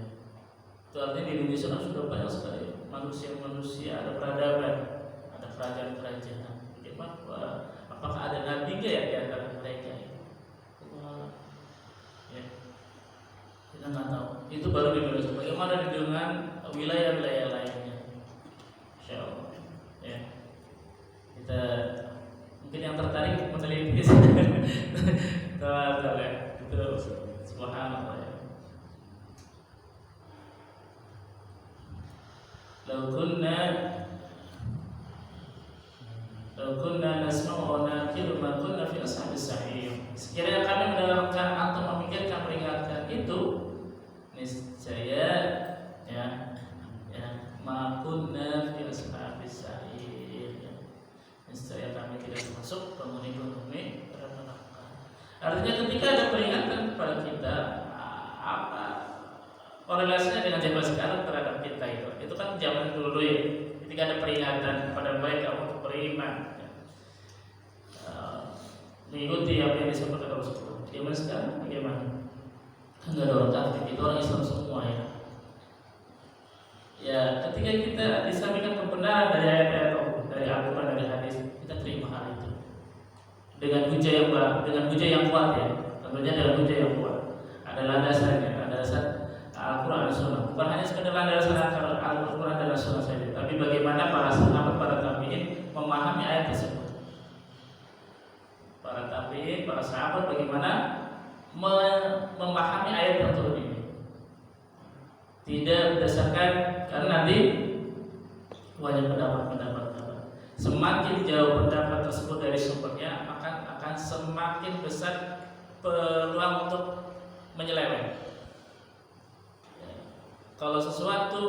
Itu artinya di Indonesia sudah banyak sekali manusia, ada peradaban, ada kerajaan-kerajaan. Apakah ada nabi nggak ya di antara mereka? Ya. Kita nggak tahu. Itu baru di Indonesia. Bagaimana dengan wilayah-wilayah lainnya? Insya Allah. Ya. Kita mungkin yang tertarik meneliti terus subhanallah ya. Lau kunna nasma'u wa naqilu ma kunna fi ashabis sa'ir. Sekiranya kami mendengarkan atau memikirkan peringatan itu, niscaya ya ma kunna fi ashabis sa'ir. Niscaya kami tidak termasuk penghuni neraka. Artinya ketika ada peringatan kepada kita, apa korelasinya dengan zaman sekarang terhadap kita itu kan zaman dulu ya. Ketika ada peringatan kepada mereka untuk beriman, mengikuti apa yang disampaikan Rasulullah. Zaman sekarang bagaimana? Enggak ada orang kafir, itu orang Islam semua ya. Ya, ketika kita disampaikan kebenaran dari ayat-ayat Allah, dari Al-Quran, dari hadis, kita terima hal itu dengan hujah yang kuat ya. Tentunya dengan hujah yang kuat. Ada landasannya, ada dasar Al-Quran dan Sunnah. Bukan hanya sekedar landasan Al-Quran dan Sunnah saja, tapi bagaimana para sahabat, para tabi'in memahami ayat tersebut. Para tabi'in, para sahabat bagaimana memahami ayat yang turun ini. Tidak berdasarkan karena nanti banyak pendapat. Semakin jauh pendapat tersebut dari sumbernya, maka akan semakin besar peluang untuk menyeleweng. Kalau sesuatu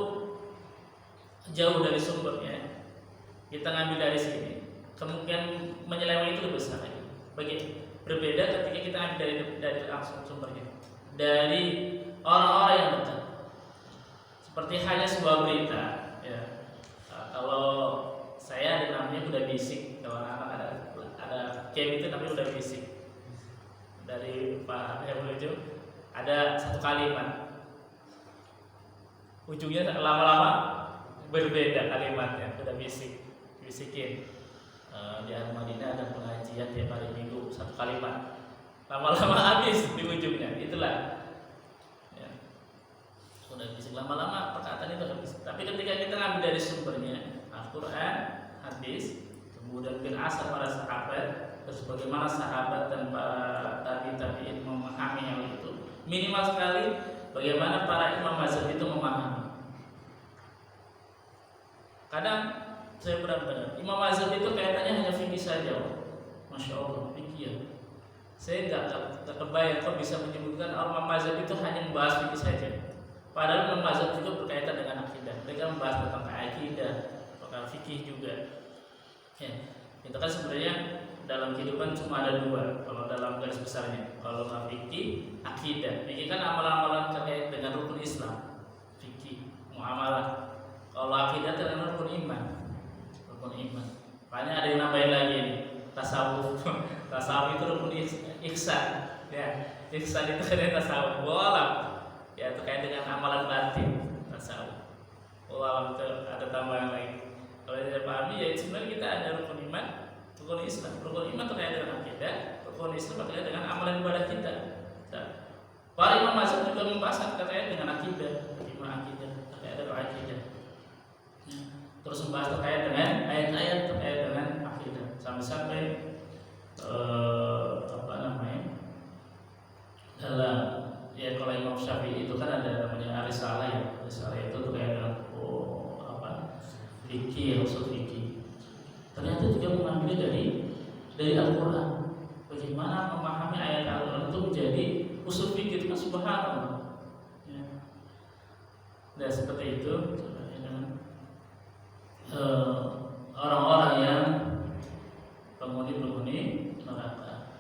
jauh dari sumbernya, kita ngambil dari sini, kemungkinan menyeleweng itu lebih besar lagi. Berbeda ketika kita ambil dari langsung sumbernya, dari orang-orang yang dekat. Seperti hanya sebuah berita, ya. Kalau saya ada namanya udah bisik, kalau anak ada game itu namanya udah bisik. Dari Pak Herujo ada satu kalimat, ujungnya lama-lama berbeda kalimatnya, udah bisikin. Di Al-Madinah ada pengajian tiap hari Minggu, satu kalimat, lama-lama habis di ujungnya, itulah. Ya. Udah bisik lama-lama perkataan itu habis. Tapi ketika kita ngambil dari sumbernya, Al-Quran, hadis, kemudian bil asar para sahabat, terus bagaimana sahabat dan para tabi'in memahami hal itu, minimal sekali bagaimana para imam mazhab itu memahami. Kadang saya benar-benar imam mazhab itu kaitannya hanya fikih saja. Masya Allah, fikih ya. Saya nggak kebayang kok bisa menyebutkan imam mazhab itu hanya membahas fikih saja. Padahal imam mazhab juga berkaitan dengan akidah. Mereka membahas tentang akidah, perkara fikih juga. Ya, itu kan sebenarnya dalam kehidupan cuma ada dua. Kalau dalam garis besarnya, kalau fikih, akidah. Fikih kan amalan-amalan terkait dengan rukun Islam, fikih, muamalah. Kalau akidah terkait rukun iman, Makanya ada yang nambahin lagi nih, tasawuf. Tasawuf itu rukun ihsan. Ya, ihsan itu ada tasawuf. Walau ya terkait dengan amalan batin, tasawuf. Walau itu ada tambahan lagi. Kalau tidak pahami ya sebenarnya kita ada rukun iman, rukun Islam. Rukun iman terkait dengan akidah, rukun Islam terkait dengan amalan ibadah kita. Dan para imam mazhab juga membahas terkait dengan akidah, bagaimana akidah, terkait dengan akidah. Terus membahas terkait dengan ayat-ayat terkait dengan akidah. Sampai-sampai dalam ya kalau Imam Syafi'i itu kan ada namanya Risalah ya. Risalah itu terkait dengan fikih, usul fikih. Ternyata juga mengambil dari Al-Quran. Bagaimana memahami ayat Al-Quran itu menjadi usul fikih, itu kan subhanallah. Ya. Dan seperti itu orang-orang yang penghuni neraka.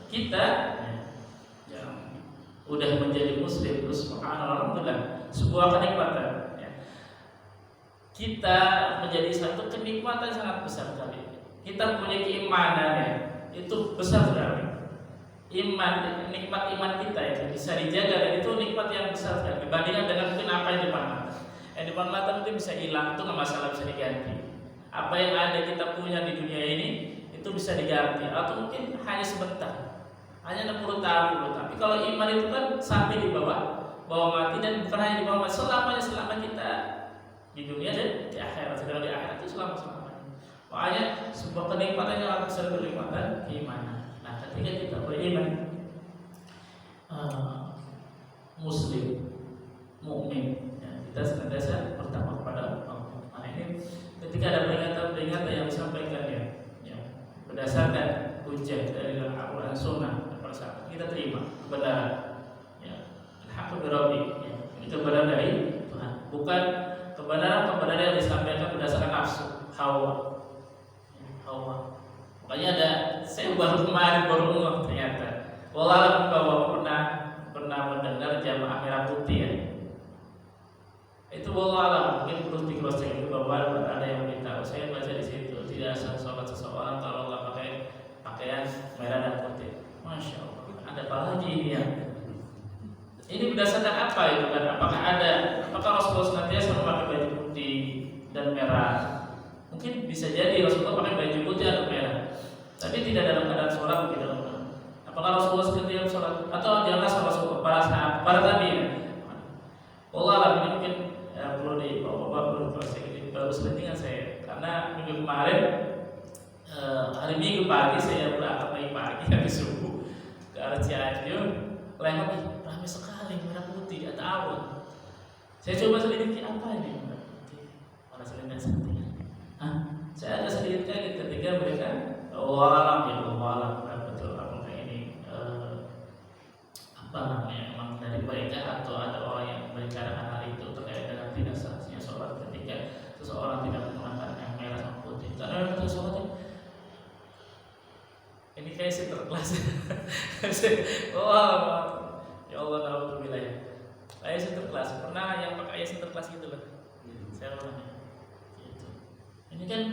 Kita yang udah menjadi muslim terus subhanallah, alhamdulillah, sebuah kenikmatan. Kita menjadi satu kenikmatan sangat besar sekali. Kita punya keimanan ya, itu besar sekali. Nikmat iman kita itu bisa dijaga dan itu nikmat yang besar sekali dibandingkan dengan mungkin apa yang di depan mata. Yang di depan mata mungkin bisa hilang, itu nggak masalah, bisa diganti. Apa yang ada kita punya di dunia ini itu bisa diganti atau mungkin hanya sebentar, hanya 60 tahun. Tapi kalau iman itu kan sampai di bawah mati, dan bukan hanya di bawah mati, selama kita di dunia dan di akhirat. Sedangkan di akhirat itu selama-lamanya. Makanya sebuah kenikmatan yang akan besar, kenikmatan keimanan. Nah, ketika kita beriman, muslim, mukmin, ya, kita senantiasa bertakwa kepada Allah. Nah, ini ketika ada peringatan yang disampaikan ya, berdasarkan hujah dari Al-Quran, Sunnah, dan para sahabat, kita terima kebenaran. Ya, al-haqqu bi rabbi, ya, ini kebenaran dari Tuhan, bukan kebenaran yang disampaikan berdasarkan nafsu hawa. Makanya ada, saya baru ngomong ternyata walau bahwa pernah mendengar jamaah merah putih ya. Itu walau mungkin perlu di cross check bahwa ada yang minta saya baca di situ tidak asal sholat seseorang kalau nggak pakai pakaian merah dan putih. Masya Allah, ada apa lagi ini ya? Ini berdasarkan apa itu kan? Apakah Rasulullah senantiasa memakai baju putih dan merah? Mungkin bisa jadi Rasulullah pakai baju putih atau merah, tapi tidak dalam keadaan sholat begitu. Apakah Rasulullah senantiasa sholat atau janganlah Rasulullah para tabi'in? Allah ini mungkin ya, perlu bagus dengan saya karena minggu kemarin hari Minggu pagi saya berangkat pagi habis subuh ke arah Cianjur, lewat ramai sekali merah putih di tahun. Saya coba selidiki apa ini merah putih, orang selidiki. Saya agak sedikit kaget ketika mereka Allah betul apakah ini memang dari mereka atau ada orang yang membicarakan hal itu terkait dengan tidak sahnya sholat ketika seseorang tidak menggunakan yang merah sama putih. Karena kita sholatnya ini kayak sinterklas. Ya Allah, alhamdulillah ya. Ayah sinterklas, pernah yang pakai ayah sinterklas gitu loh. Saya pernah. Gitu.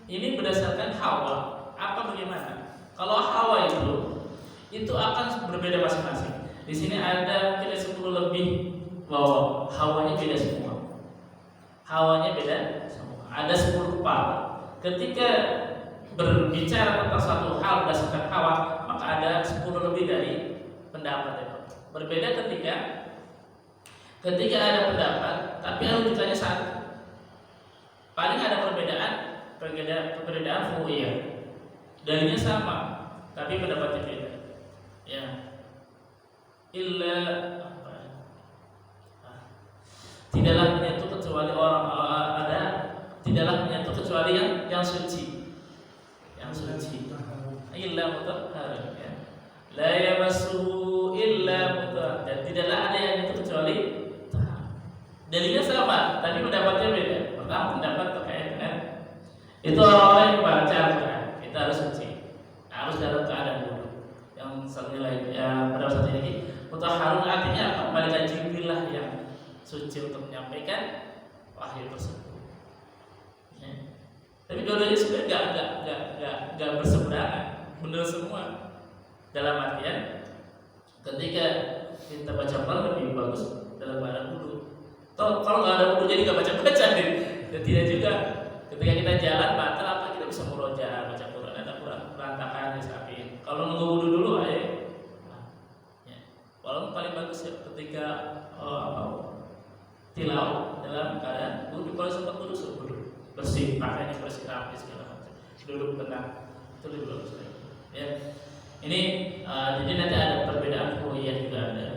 Ini berdasarkan hawa. Apa bagaimana? Kalau hawa itu akan berbeda masing-masing. Di sini ada mungkin 10 lebih bahwa hawanya beda semua. Ada 10 kepala. Ketika berbicara tentang satu hal berdasarkan hawa, maka ada 10 lebih dari pendapat itu. Berbeda ketika ada pendapat, tapi rujukannya satu. Paling ada perbedaan furu'iyah. Dalilnya sama, tapi pendapatnya beda. Ya. Tidaklah menyentuh kecuali tidaklah menyentuh kecuali yang suci. Yang suci. Illa mutahhar, ya. La yamassuhu illa mutahhar. Dan tidaklah ada yang itu kecuali tahar. Dalilnya sama, tapi pendapatnya beda. Pertama pendapat terkait dengan itu orang-orang yang baca Al-Quran, kita harus suci, harus dalam keadaan wudu. Yang satunya lain, pada satu ini mutahharun artinya apa? Malaikat Jibril lah yang suci untuk menyampaikan wahyu tersebut. Ya. Tapi dua-duanya sebenarnya nggak berseberangan, benar semua. Dalam artian ketika kita baca Quran lebih bagus dalam keadaan wudu. Kalau nggak ada wudu jadi nggak baca-baca, dan tidak juga ketika kita jalan batal apa kita bisa murojaah baca Quran, ada Quran berantakan disapiin. Kalau nunggu wudu dulu aja. Ya. Walaupun paling bagus ya ketika tilawah dalam keadaan wudu, kalau sempat wudu wudu bersih, pakainya bersih rapi segala macam, duduk tenang, itu lebih bagus. Ya. Ini jadi nanti ada perbedaan ru'yah juga ada.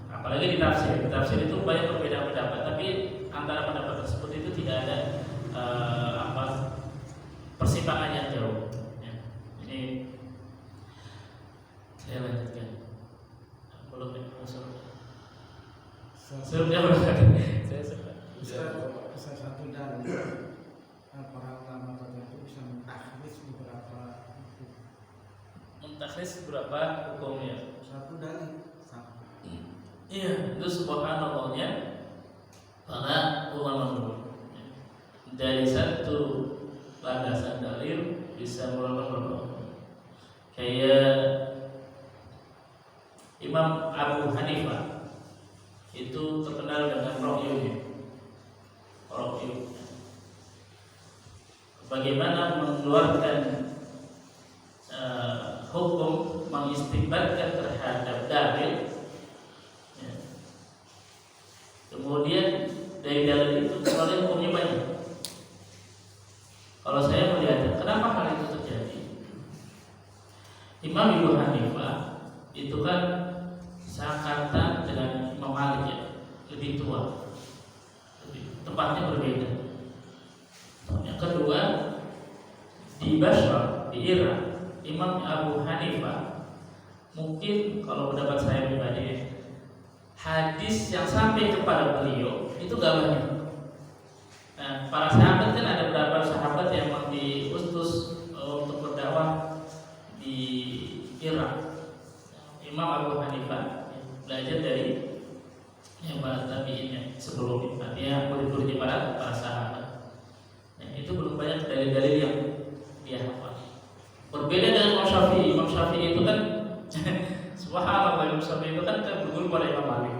Apalagi di tafsir. Di tafsir itu banyak perbedaan pendapat, tapi antara pendapat tersebut itu tidak ada persimpangan yang jauh. Ya. Ini saya lanjutkan. Belum suruh jawab. Saya suka. Bisa satu dan para ulama tertentu bisa mentakhris beberapa hukumnya. Satu dalil sama. Iya, itu subhanallahnya para ulama dulu. Dari satu landasan dalil bisa melakukan kayak Imam Abu Hanifah itu terkenal dengan rohyunya. Bagaimana mengeluarkan hukum mengistinbatkan terhadap dalil, ya. Kemudian dari dalil itu kemudian hukumnya banyak. Kalau saya melihat kenapa hal itu terjadi, Imam Abu Hanifah itu kan seangkatan dengan Imam Malik, ya, lebih tua, tempatnya berbeda. Yang kedua, di Basra, di Irak, Imam Abu Hanifah mungkin kalau pendapat saya pribadi, hadis yang sampai kepada beliau itu gak banyak. Nah, para sahabat kan ada beberapa sahabat yang diutus untuk berdakwah di Irak. Imam Abu Hanifah belajar dari yang para tabi'in sebelum artinya murid-muridnya para sahabat. Nah, itu belum banyak dalil-dalil yang dia hafal. Berbeda dengan Imam Syafi'i. Imam Syafi'i itu kan subhanallah, Imam Syafi'i itu kan berguru pada Imam Malik.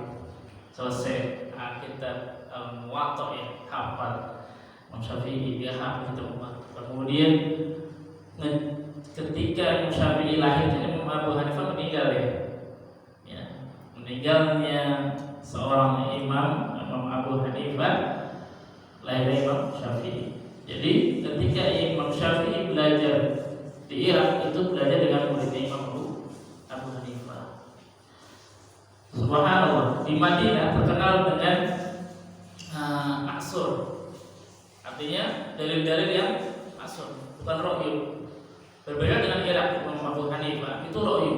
Selesai kitab Muwatta, ya, hafal. Imam Syafi'i dia hafal kitab Muwatta. Kemudian ketika Imam Syafi'i lahir, Imam Abu Hanifah meninggal, ya. Meninggalnya seorang imam Abu Hanifah, lahir Imam Syafi'i. Jadi ketika Imam Syafi'i belajar di Irak itu belajar dengan muridnya Imam Abu Hanifah. Subhanallah, di Madinah terkenal dengan aksur, artinya dalil-dalil yang aksur, bukan ro'yu. Berbeda dengan Irak, Imam Abu Hanifah itu ro'yu,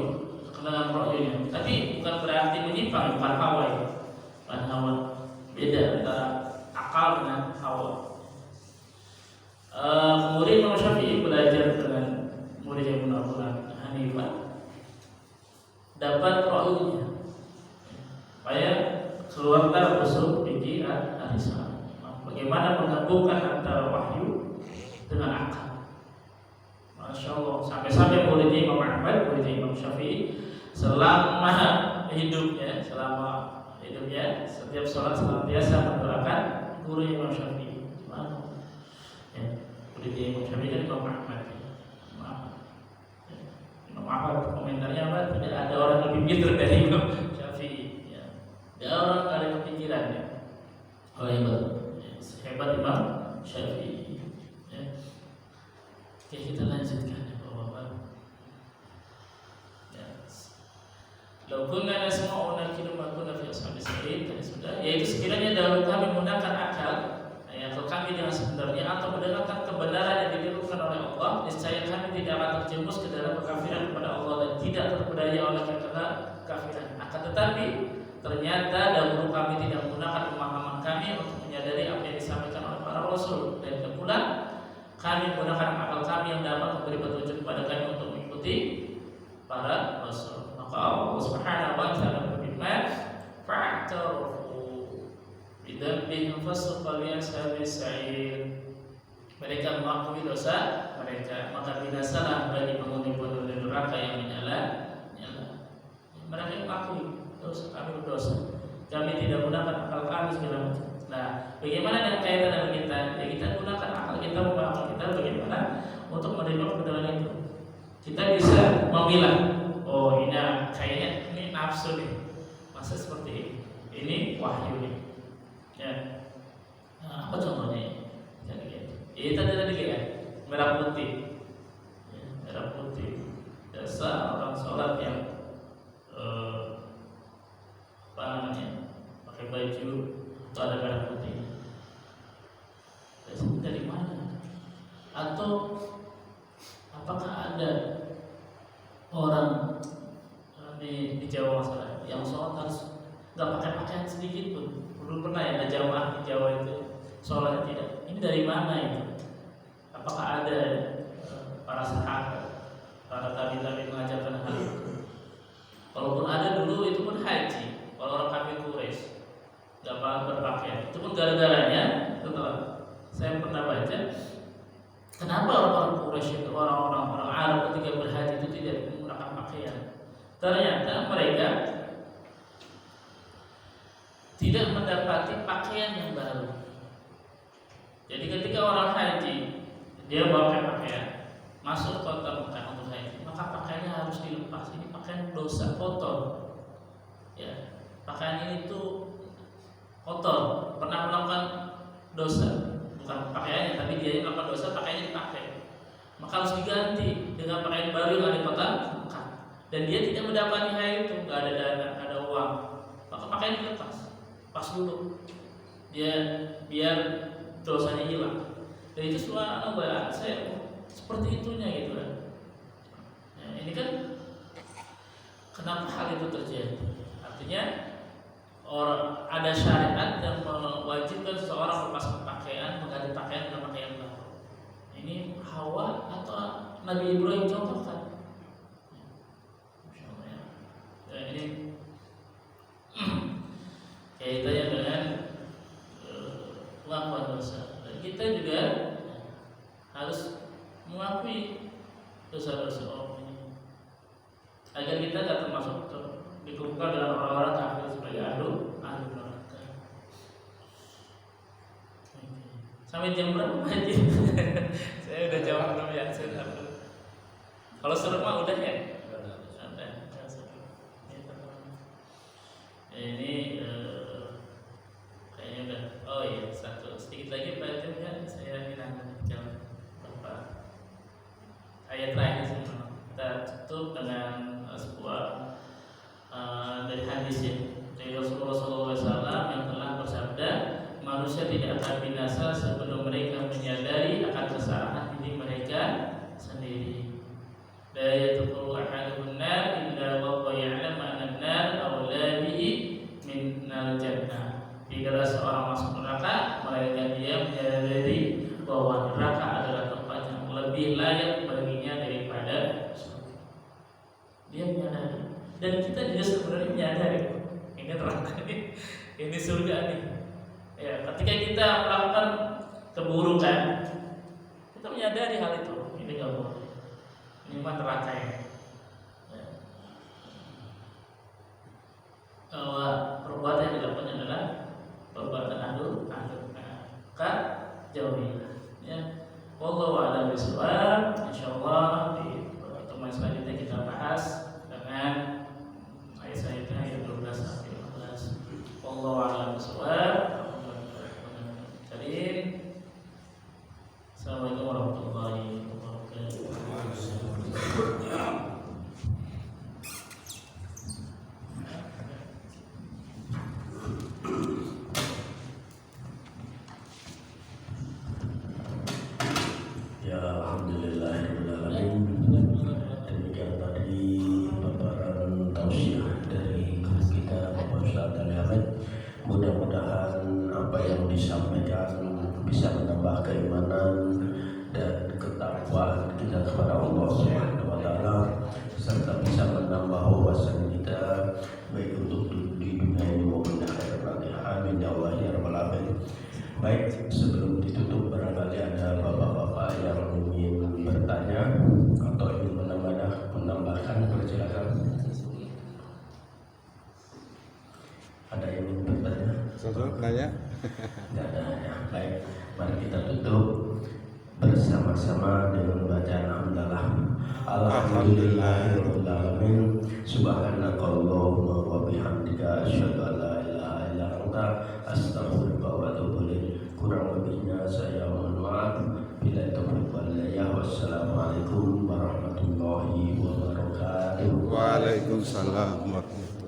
terkenal dengan ro'yunya. Tapi bukan berarti menyimpang, bukan hawa, ya. Bukan hawa. Beda antara akal dengan hawa. Kemudian Imam Syafi'i belajar dengan murid Imam Abu Hanifah, dapat ro'yunya, supaya keluarlah usul fikih al-Islam. Bagaimana menggabungkan antara wahyu dengan akal. Masya Allah, sampai-sampai muridnya Imam Ahmad, muridnya Imam Syafi'i selama hidupnya setiap sholat senantiasa mendoakan guru Imam Syafi'i. Ya, muridnya Imam Syafi'i dan Imam Ahmad. Imam Ahmad komentarnya apa? Tidak ada orang lebih pintar dari Imam Syafi'i. Ya. Dia orang ada kepikirannya. Oh hebat, ya, hebat Imam Syafi'i. Ya. Oke, kita lanjutkan ya, Bapak-bapak. Ya. Lau Walau kunna nasma'u nakilu ma kunna fi ashabis sa'id, tadi sudah, yaitu sekiranya dahulu kami menggunakan akal kami dengan sebenarnya atau mendengarkan kebenaran yang diberikan oleh Allah, niscaya kami tidak akan terjerumus ke dalam kekafiran kepada Allah dan tidak terpedaya oleh kekafiran. Akan tetapi ternyata dahulu kami tidak menggunakan pemahaman kami untuk menyadari apa yang disampaikan oleh para rasul, dan kemudian kami menggunakan akal kami yang dapat memberi petunjuk kepada kami untuk mengikuti para rasul. Maka Allah Subhanahu wa taala berfirman, fa'tarafu bidzambihim fasuqqa li ashabis sa'ir. Mereka mengakui dosa mereka, maka binasalah bagi penghuni neraka yang menyala. Mereka mengakui dosa, kami berdosa, kami tidak gunakan akal kami segala macam. Nah, bagaimana dengan kaitan dengan kita? Ya, kita gunakan akal kita, akal kita bagaimana untuk menerima kebenaran itu. Kita bisa memilah, oh ini kayaknya ini nafsu nih, masa seperti ini wahyu nih. Ya, nah, apa contohnya? Ini tadi lihat merah putih, ya, merah putih. Dasar orang sholat yang apa namanya, pakai baju atau ada merah putih. Dari mana? Atau apakah ada orang di Jawa misalnya yang sholat harus nggak pakai pakaian sedikit pun? Belum pernah ya ada jamaah di Jawa itu sholatnya tidak. Ini dari mana itu? Apakah ada para sahabat, para tabi-tabi mengajarkan hal itu? Kalaupun ada dulu itu pun haji. Kalau orang kafir Quraisy nggak berpakaian, itu pun gara-garanya setelah saya pernah baca, kenapa orang Quraisy itu orang Arab ketika berhaji itu tidak menggunakan pakaian? Ternyata mereka tidak mendapati pakaian yang baru. Jadi ketika orang haji, dia bawa pakaian, masuk kota Mekah untuk haji, maka pakaiannya harus dilepas. Ini pakaian dosa, kotor. Ya, pakaian ini tuh kotor, pernah melakukan dosa, bukan pakaiannya, tapi dia melakukan dosa, pakaiannya dipakai. Maka harus diganti dengan pakaian baru yang ada di kota Mekah. Dan dia tidak mendapati hal itu, nggak ada dana, nggak ada uang, maka pakaian dilepas. Pas dulu dia biar dosanya hilang. Dan itu subhanallah, saya seperti itunya gitu kan. Nah, ini kan kenapa hal itu terjadi? Artinya orang ada syariat yang mewajibkan seseorang melepaskan pakaian, mengganti pakaian dengan pakaian baru. Ini Hawa atau Nabi Ibrahim contohkan. Ya, ini kaitannya dengan pengakuan dosa. Dan kita juga harus mengakui dosa-dosa orang ini agar kita tidak termasuk dikumpulkan dalam orang-orang kafir sebagai ahlu neraka. Sampai jam berapa aja? Saya udah jawab belum ya? Saya belum. Kalau seru mah udah ya? Ini kayaknya udah. Oh iya, sedikit lagi Pak Jum ya, saya bilang jam berapa? Ayat terakhir sih, kita tutup dengan sebuah dari hadis ya, dari Rasulullah SAW yang telah bersabda, manusia tidak akan binasa sebelum mereka menyadari akan kesalahan diri mereka sendiri. La yadkhulu ahaduhun nar illa wa huwa ya'lamu anna an-nar awla bihi minal jannah. Tidaklah seorang masuk neraka melainkan dia menyadari bahwa neraka adalah tempat yang lebih layak baginya daripada surga. Dia menyadari, dan kita juga sebenarnya menyadari ini neraka ini surga nih. Ya, ketika kita melakukan keburukan, kita menyadari hal itu. Ini nggak boleh. Ini mah neraka ya. Bahwa perbuatan yang dilakukan adalah perbuatan ahlu neraka, jauhilah. Ya, wallahu a'lam bishawab. Insyaallah di pertemuan selanjutnya kita bahas dengan ayat 12 sampai 15. Wallahu a'lam bishawab. Assalamualaikum warahmatullahi wabarakatuh. disampaikan bisa menambah keimanan dan ketakwaan kita kepada Allah Subhanahu wa taala, serta bisa menambah wawasan kita baik untuk di dunia ini maupun di akhirat nanti. Amin ya Allah ya rabbal alamin. Baik, sebelum ditutup barangkali ada bapak-bapak yang ingin bertanya atau ingin menambahkan, persilakan. Ada yang ingin bertanya? Nanya? Tidak ada ya. Baik, mari kita tutup bersama-sama dengan bacaan hamdalah. Alhamdulillahirabbil alamin. Subhanakallahumma wa bihamdika asyhadu an la ilaha illa anta astaghfiruka wa atubu ilaik. Kurang lebihnya saya mohon maaf. Bila taufiq wal hidayah. Wassalamualaikum warahmatullahi wabarakatuh. Waalaikumsalam warahmatullahi wabarakatuh.